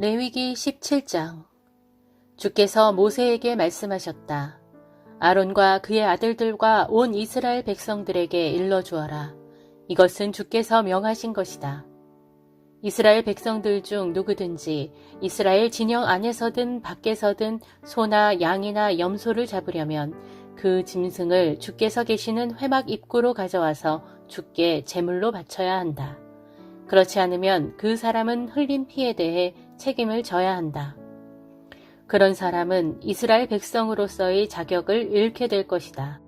레위기 17장. 주께서 모세에게 말씀하셨다. 아론과 그의 아들들과 온 이스라엘 백성들에게 일러주어라. 이것은 주께서 명하신 것이다. 이스라엘 백성들 중 누구든지 이스라엘 진영 안에서든 밖에서든 소나 양이나 염소를 잡으려면 그 짐승을 주께서 계시는 회막 입구로 가져와서 주께 제물로 바쳐야 한다. 그렇지 않으면 그 사람은 흘린 피에 대해 책임을 져야 한다. 그런 사람은 이스라엘 백성으로서의 자격을 잃게 될 것이다.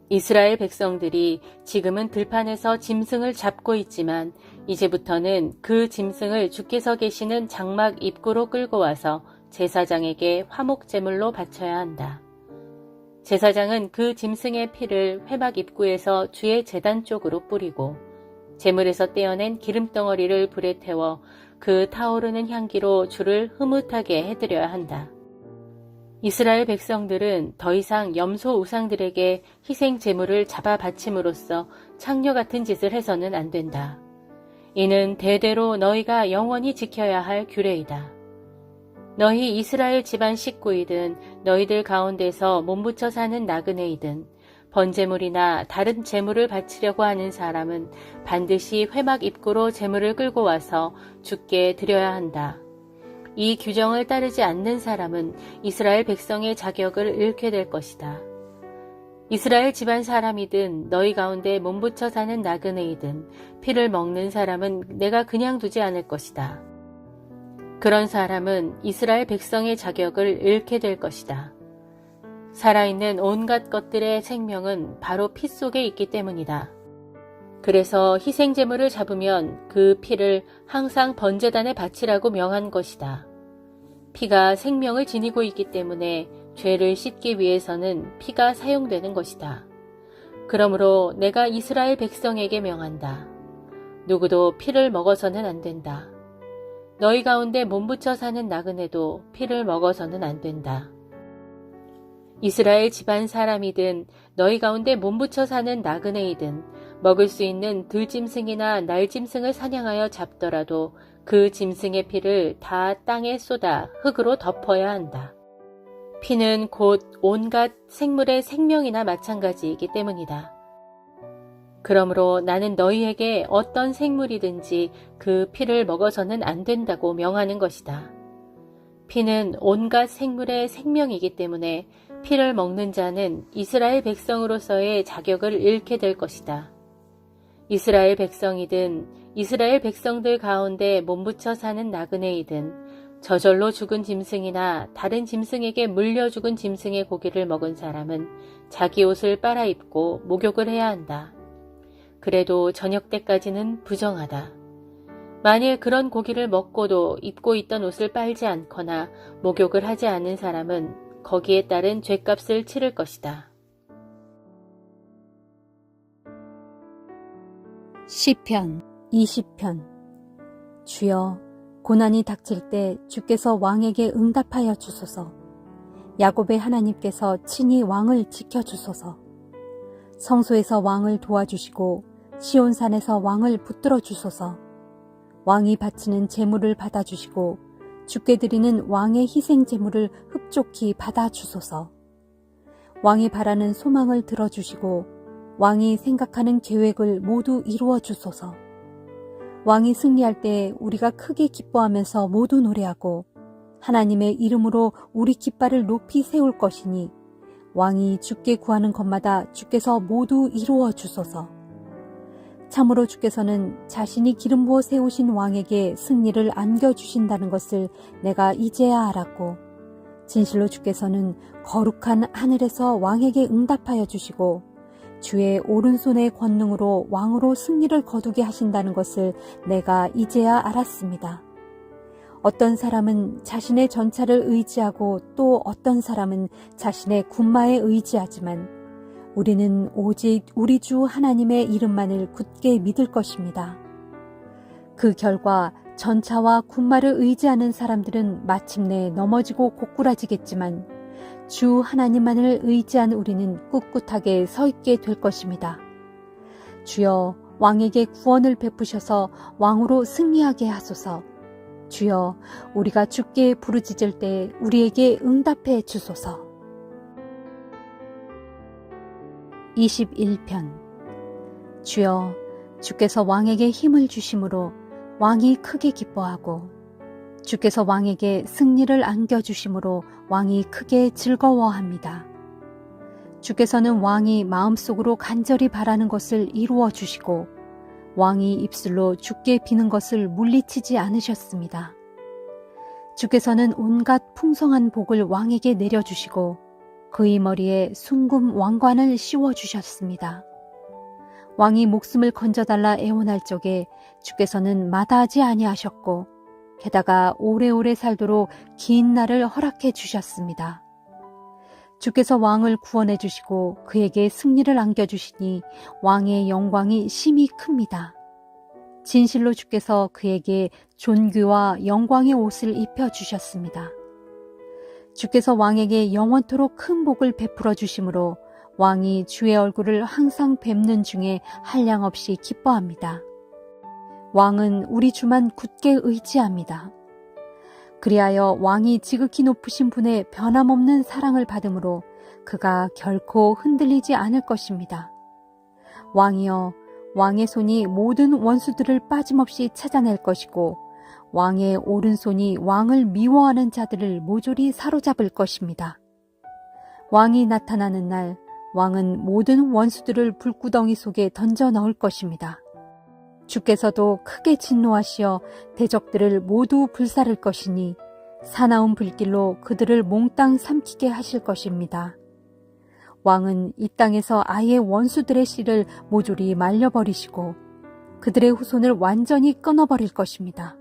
이스라엘 백성들이 지금은 들판에서 짐승을 잡고 있지만 이제부터는 그 짐승을 주께서 계시는 장막 입구로 끌고 와서 제사장에게 화목 제물로 바쳐야 한다. 제사장은 그 짐승의 피를 회막 입구에서 주의 제단 쪽으로 뿌리고 제물에서 떼어낸 기름덩어리를 불에 태워 그 타오르는 향기로 주를 흐뭇하게 해드려야 한다. 이스라엘 백성들은 더 이상 염소 우상들에게 희생 제물을 잡아 바침으로써 창녀 같은 짓을 해서는 안 된다. 이는 대대로 너희가 영원히 지켜야 할 규례이다. 너희 이스라엘 집안 식구이든 너희들 가운데서 몸부쳐 사는 나그네이든 번제물이나 다른 제물을 바치려고 하는 사람은 반드시 회막 입구로 제물을 끌고 와서 주께 드려야 한다. 이 규정을 따르지 않는 사람은 이스라엘 백성의 자격을 잃게 될 것이다. 이스라엘 집안 사람이든 너희 가운데 몸부쳐 사는 나그네이든 피를 먹는 사람은 내가 그냥 두지 않을 것이다. 그런 사람은 이스라엘 백성의 자격을 잃게 될 것이다. 살아있는 온갖 것들의 생명은 바로 피 속에 있기 때문이다. 그래서 희생제물을 잡으면 그 피를 항상 번제단에 바치라고 명한 것이다. 피가 생명을 지니고 있기 때문에 죄를 씻기 위해서는 피가 사용되는 것이다. 그러므로 내가 이스라엘 백성에게 명한다. 누구도 피를 먹어서는 안 된다. 너희 가운데 몸부쳐 사는 나그네도 피를 먹어서는 안 된다. 이스라엘 집안 사람이든 너희 가운데 몸부쳐 사는 나그네이든 먹을 수 있는 들짐승이나 날짐승을 사냥하여 잡더라도 그 짐승의 피를 다 땅에 쏟아 흙으로 덮어야 한다. 피는 곧 온갖 생물의 생명이나 마찬가지이기 때문이다. 그러므로 나는 너희에게 어떤 생물이든지 그 피를 먹어서는 안 된다고 명하는 것이다. 피는 온갖 생물의 생명이기 때문에 피를 먹는 자는 이스라엘 백성으로서의 자격을 잃게 될 것이다. 이스라엘 백성이든 이스라엘 백성들 가운데 몸부쳐 사는 나그네이든 저절로 죽은 짐승이나 다른 짐승에게 물려 죽은 짐승의 고기를 먹은 사람은 자기 옷을 빨아입고 목욕을 해야 한다. 그래도 저녁 때까지는 부정하다. 만일 그런 고기를 먹고도 입고 있던 옷을 빨지 않거나 목욕을 하지 않은 사람은 거기에 따른 죗값을 치를 것이다. 시편 20편. 주여, 고난이 닥칠 때 주께서 왕에게 응답하여 주소서. 야곱의 하나님께서 친히 왕을 지켜주소서. 성소에서 왕을 도와주시고 시온산에서 왕을 붙들어 주소서. 왕이 바치는 제물을 받아주시고 주께 드리는 왕의 희생 제물을 흡족히 받아주소서. 왕이 바라는 소망을 들어주시고 왕이 생각하는 계획을 모두 이루어 주소서. 왕이 승리할 때 우리가 크게 기뻐하면서 모두 노래하고 하나님의 이름으로 우리 깃발을 높이 세울 것이니 왕이 주께 구하는 것마다 주께서 모두 이루어 주소서. 참으로 주께서는 자신이 기름 부어 세우신 왕에게 승리를 안겨주신다는 것을 내가 이제야 알았고 진실로 주께서는 거룩한 하늘에서 왕에게 응답하여 주시고 주의 오른손의 권능으로 왕으로 승리를 거두게 하신다는 것을 내가 이제야 알았습니다. 어떤 사람은 자신의 전차를 의지하고 또 어떤 사람은 자신의 군마에 의지하지만 우리는 오직 우리 주 하나님의 이름만을 굳게 믿을 것입니다. 그 결과 전차와 군마를 의지하는 사람들은 마침내 넘어지고 고꾸라지겠지만 주 하나님만을 의지한 우리는 꿋꿋하게 서 있게 될 것입니다. 주여, 왕에게 구원을 베푸셔서 왕으로 승리하게 하소서. 주여, 우리가 주께 부르짖을 때 우리에게 응답해 주소서. 21편. 주여, 주께서 왕에게 힘을 주심으로 왕이 크게 기뻐하고 주께서 왕에게 승리를 안겨주심으로 왕이 크게 즐거워합니다. 주께서는 왕이 마음속으로 간절히 바라는 것을 이루어 주시고 왕이 입술로 주께 비는 것을 물리치지 않으셨습니다. 주께서는 온갖 풍성한 복을 왕에게 내려주시고 그의 머리에 숭금 왕관을 씌워주셨습니다. 왕이 목숨을 건져달라 애원할 적에 주께서는 마다하지 아니하셨고 게다가 오래오래 살도록 긴 날을 허락해 주셨습니다. 주께서 왕을 구원해 주시고 그에게 승리를 안겨주시니 왕의 영광이 심히 큽니다. 진실로 주께서 그에게 존귀와 영광의 옷을 입혀주셨습니다. 주께서 왕에게 영원토록 큰 복을 베풀어 주심으로 왕이 주의 얼굴을 항상 뵙는 중에 한량없이 기뻐합니다. 왕은 우리 주만 굳게 의지합니다. 그리하여 왕이 지극히 높으신 분의 변함없는 사랑을 받음으로 그가 결코 흔들리지 않을 것입니다. 왕이여, 왕의 손이 모든 원수들을 빠짐없이 찾아낼 것이고 왕의 오른손이 왕을 미워하는 자들을 모조리 사로잡을 것입니다. 왕이 나타나는 날 왕은 모든 원수들을 불구덩이 속에 던져 넣을 것입니다. 주께서도 크게 진노하시어 대적들을 모두 불사를 것이니 사나운 불길로 그들을 몽땅 삼키게 하실 것입니다. 왕은 이 땅에서 아예 원수들의 씨를 모조리 말려버리시고 그들의 후손을 완전히 끊어버릴 것입니다.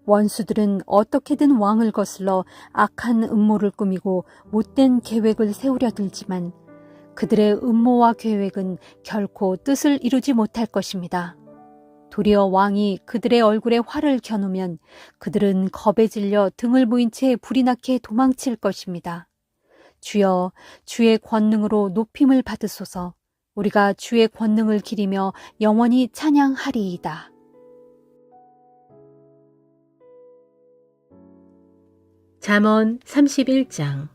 원수들은 어떻게든 왕을 거슬러 악한 음모를 꾸미고 못된 계획을 세우려 들지만 그들의 음모와 계획은 결코 뜻을 이루지 못할 것입니다. 도리어 왕이 그들의 얼굴에 활을 겨누면 그들은 겁에 질려 등을 보인 채 불이 나게 도망칠 것입니다. 주여, 주의 권능으로 높임을 받으소서. 우리가 주의 권능을 기리며 영원히 찬양하리이다. 잠언 31장.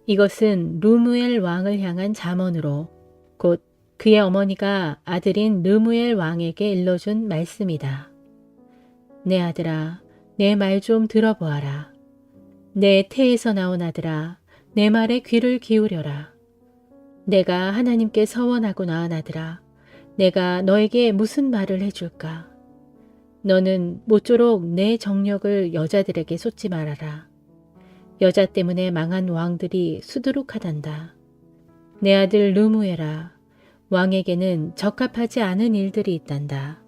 이것은 루무엘 왕을 향한 잠언으로 곧 그의 어머니가 아들인 르무엘 왕에게 일러준 말씀이다. 내 아들아, 내 말 좀 들어보아라. 내 태에서 나온 아들아, 내 말에 귀를 기울여라. 내가 하나님께 서원하고 낳은 아들아, 내가 너에게 무슨 말을 해줄까? 너는 모쪼록 내 정력을 여자들에게 쏟지 말아라. 여자 때문에 망한 왕들이 수두룩하단다. 내 아들 르무엘아, 왕에게는 적합하지 않은 일들이 있단다.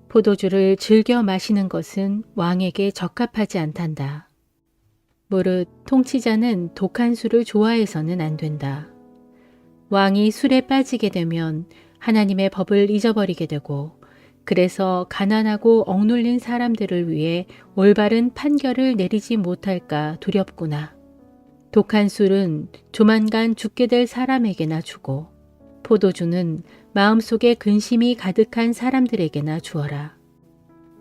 포도주를 즐겨 마시는 것은 왕에게 적합하지 않단다. 무릇 통치자는 독한 술을 좋아해서는 안 된다. 왕이 술에 빠지게 되면 하나님의 법을 잊어버리게 되고 그래서 가난하고 억눌린 사람들을 위해 올바른 판결을 내리지 못할까 두렵구나. 독한 술은 조만간 죽게 될 사람에게나 주고 포도주는 마음속에 근심이 가득한 사람들에게나 주어라.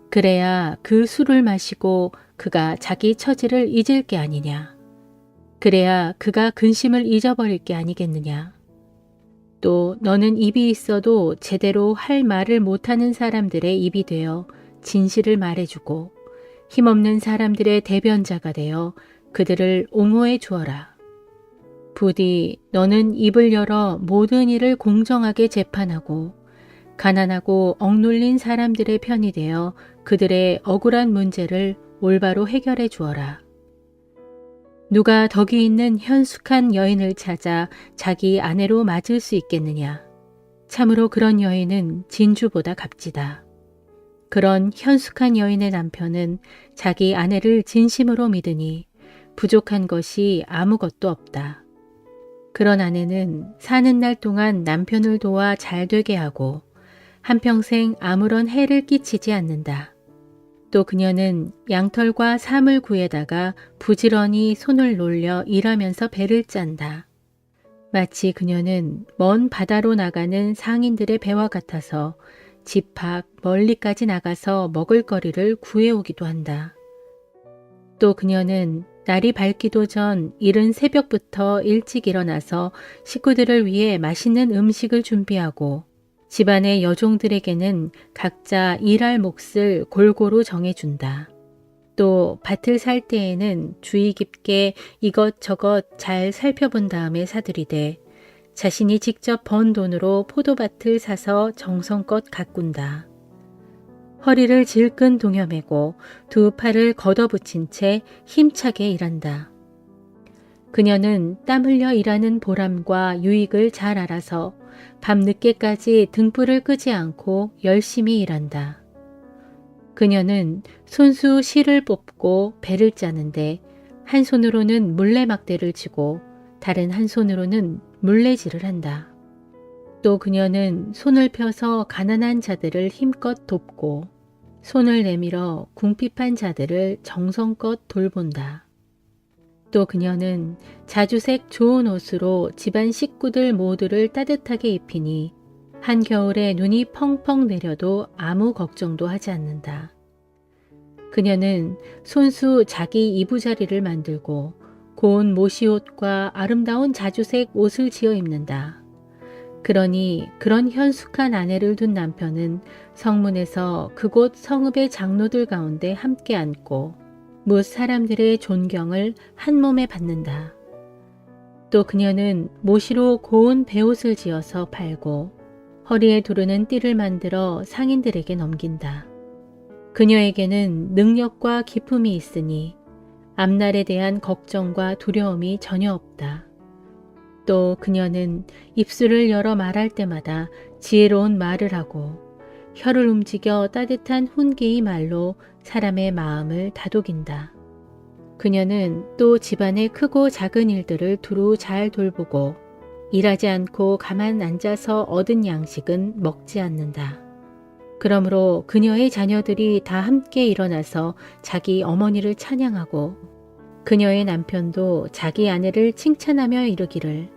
그래야 그 술을 마시고 그가 자기 처지를 잊을 게 아니냐. 그래야 그가 근심을 잊어버릴 게 아니겠느냐. 또 너는 입이 있어도 제대로 할 말을 못하는 사람들의 입이 되어 진실을 말해주고 힘없는 사람들의 대변자가 되어 그들을 옹호해 주어라. 부디 너는 입을 열어 모든 일을 공정하게 재판하고 가난하고 억눌린 사람들의 편이 되어 그들의 억울한 문제를 올바로 해결해 주어라. 누가 덕이 있는 현숙한 여인을 찾아 자기 아내로 맞을 수 있겠느냐? 참으로 그런 여인은 진주보다 값지다. 그런 현숙한 여인의 남편은 자기 아내를 진심으로 믿으니 부족한 것이 아무것도 없다. 그런 아내는 사는 날 동안 남편을 도와 잘 되게 하고 한평생 아무런 해를 끼치지 않는다. 또 그녀는 양털과 사물 구에다가 부지런히 손을 놀려 일하면서 배를 짠다. 마치 그녀는 먼 바다로 나가는 상인들의 배와 같아서 집 밖 멀리까지 나가서 먹을거리를 구해오기도 한다. 또 그녀는 날이 밝기도 전 이른 새벽부터 일찍 일어나서 식구들을 위해 맛있는 음식을 준비하고 집안의 여종들에게는 각자 일할 몫을 골고루 정해준다. 또 밭을 살 때에는 주의 깊게 이것저것 잘 살펴본 다음에 사들이되 자신이 직접 번 돈으로 포도밭을 사서 정성껏 가꾼다. 허리를 질끈 동여매고 두 팔을 걷어붙인 채 힘차게 일한다. 그녀는 땀 흘려 일하는 보람과 유익을 잘 알아서 밤늦게까지 등불을 끄지 않고 열심히 일한다. 그녀는 손수 실을 뽑고 배를 짜는데 한 손으로는 물레막대를 쥐고 다른 한 손으로는 물레질을 한다. 또 그녀는 손을 펴서 가난한 자들을 힘껏 돕고 손을 내밀어 궁핍한 자들을 정성껏 돌본다. 또 그녀는 자주색 좋은 옷으로 집안 식구들 모두를 따뜻하게 입히니 한겨울에 눈이 펑펑 내려도 아무 걱정도 하지 않는다. 그녀는 손수 자기 이부자리를 만들고 고운 모시옷과 아름다운 자주색 옷을 지어 입는다. 그러니 그런 현숙한 아내를 둔 남편은 성문에서 그곳 성읍의 장로들 가운데 함께 앉고 뭇 사람들의 존경을 한 몸에 받는다. 또 그녀는 모시로 고운 베옷을 지어서 팔고 허리에 두르는 띠를 만들어 상인들에게 넘긴다. 그녀에게는 능력과 기품이 있으니 앞날에 대한 걱정과 두려움이 전혀 없다. 또 그녀는 입술을 열어 말할 때마다 지혜로운 말을 하고 혀를 움직여 따뜻한 훈계의 말로 사람의 마음을 다독인다. 그녀는 또 집안의 크고 작은 일들을 두루 잘 돌보고 일하지 않고 가만 앉아서 얻은 양식은 먹지 않는다. 그러므로 그녀의 자녀들이 다 함께 일어나서 자기 어머니를 찬양하고 그녀의 남편도 자기 아내를 칭찬하며 이르기를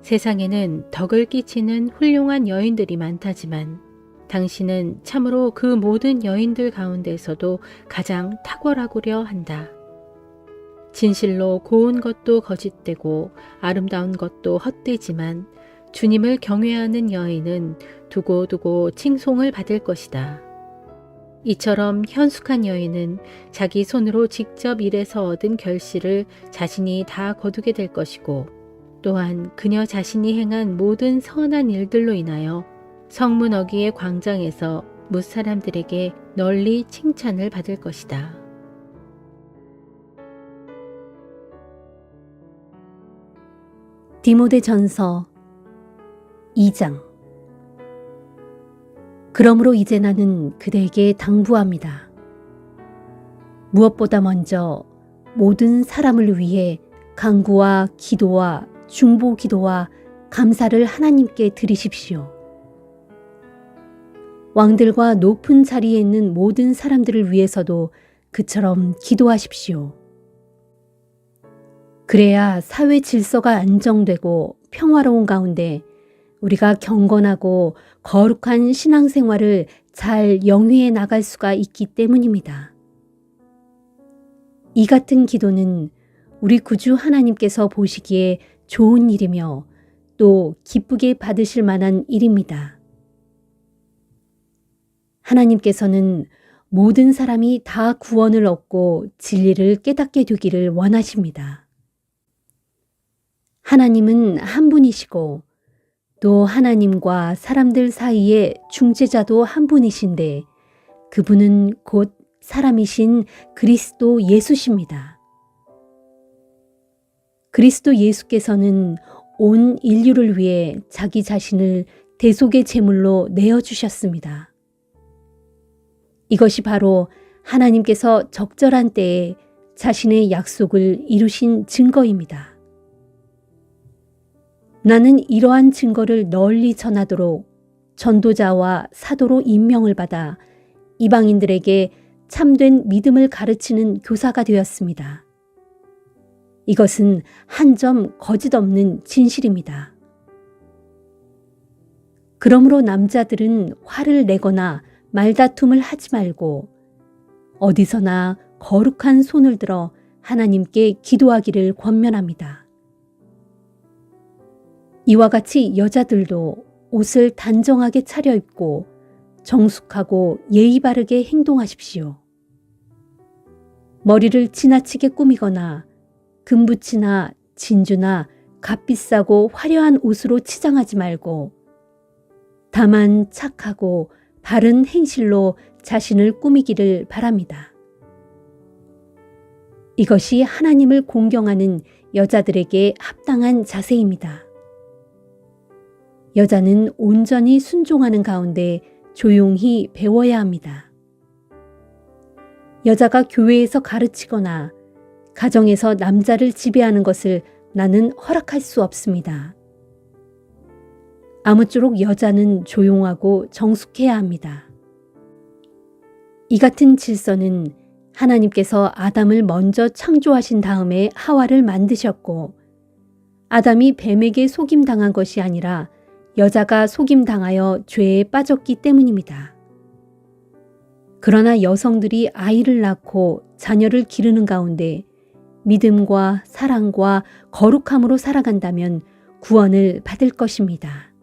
세상에는 덕을 끼치는 훌륭한 여인들이 많다지만 당신은 참으로 그 모든 여인들 가운데서도 가장 탁월하구려 한다. 진실로 고운 것도 거짓되고 아름다운 것도 헛되지만 주님을 경외하는 여인은 두고두고 칭송을 받을 것이다. 이처럼 현숙한 여인은 자기 손으로 직접 일해서 얻은 결실을 자신이 다 거두게 될 것이고 또한 그녀 자신이 행한 모든 선한 일들로 인하여 성문 어귀의 광장에서 뭇 사람들에게 널리 칭찬을 받을 것이다. 디모데전서 2장. 그러므로 이제 나는 그대에게 당부합니다. 무엇보다 먼저 모든 사람을 위해 간구와 기도와 중보 기도와 감사를 하나님께 드리십시오. 왕들과 높은 자리에 있는 모든 사람들을 위해서도 그처럼 기도하십시오. 그래야 사회 질서가 안정되고 평화로운 가운데 우리가 경건하고 거룩한 신앙생활을 잘 영위해 나갈 수가 있기 때문입니다. 이 같은 기도는 우리 구주 하나님께서 보시기에 좋은 일이며 또 기쁘게 받으실 만한 일입니다. 하나님께서는 모든 사람이 다 구원을 얻고 진리를 깨닫게 되기를 원하십니다. 하나님은 한 분이시고 또 하나님과 사람들 사이에 중재자도 한 분이신데 그분은 곧 사람이신 그리스도 예수십니다. 그리스도 예수께서는 온 인류를 위해 자기 자신을 대속의 제물로 내어주셨습니다. 이것이 바로 하나님께서 적절한 때에 자신의 약속을 이루신 증거입니다. 나는 이러한 증거를 널리 전하도록 전도자와 사도로 임명을 받아 이방인들에게 참된 믿음을 가르치는 교사가 되었습니다. 이것은 한 점 거짓 없는 진실입니다. 그러므로 남자들은 화를 내거나 말다툼을 하지 말고 어디서나 거룩한 손을 들어 하나님께 기도하기를 권면합니다. 이와 같이 여자들도 옷을 단정하게 차려입고 정숙하고 예의 바르게 행동하십시오. 머리를 지나치게 꾸미거나 금붙이나 진주나 값비싸고 화려한 옷으로 치장하지 말고 다만 착하고 바른 행실로 자신을 꾸미기를 바랍니다. 이것이 하나님을 공경하는 여자들에게 합당한 자세입니다. 여자는 온전히 순종하는 가운데 조용히 배워야 합니다. 여자가 교회에서 가르치거나 가정에서 남자를 지배하는 것을 나는 허락할 수 없습니다. 아무쪼록 여자는 조용하고 정숙해야 합니다. 이 같은 질서는 하나님께서 아담을 먼저 창조하신 다음에 하와를 만드셨고 아담이 뱀에게 속임당한 것이 아니라 여자가 속임당하여 죄에 빠졌기 때문입니다. 그러나 여성들이 아이를 낳고 자녀를 기르는 가운데 믿음과 사랑과 거룩함으로 살아간다면 구원을 받을 것입니다.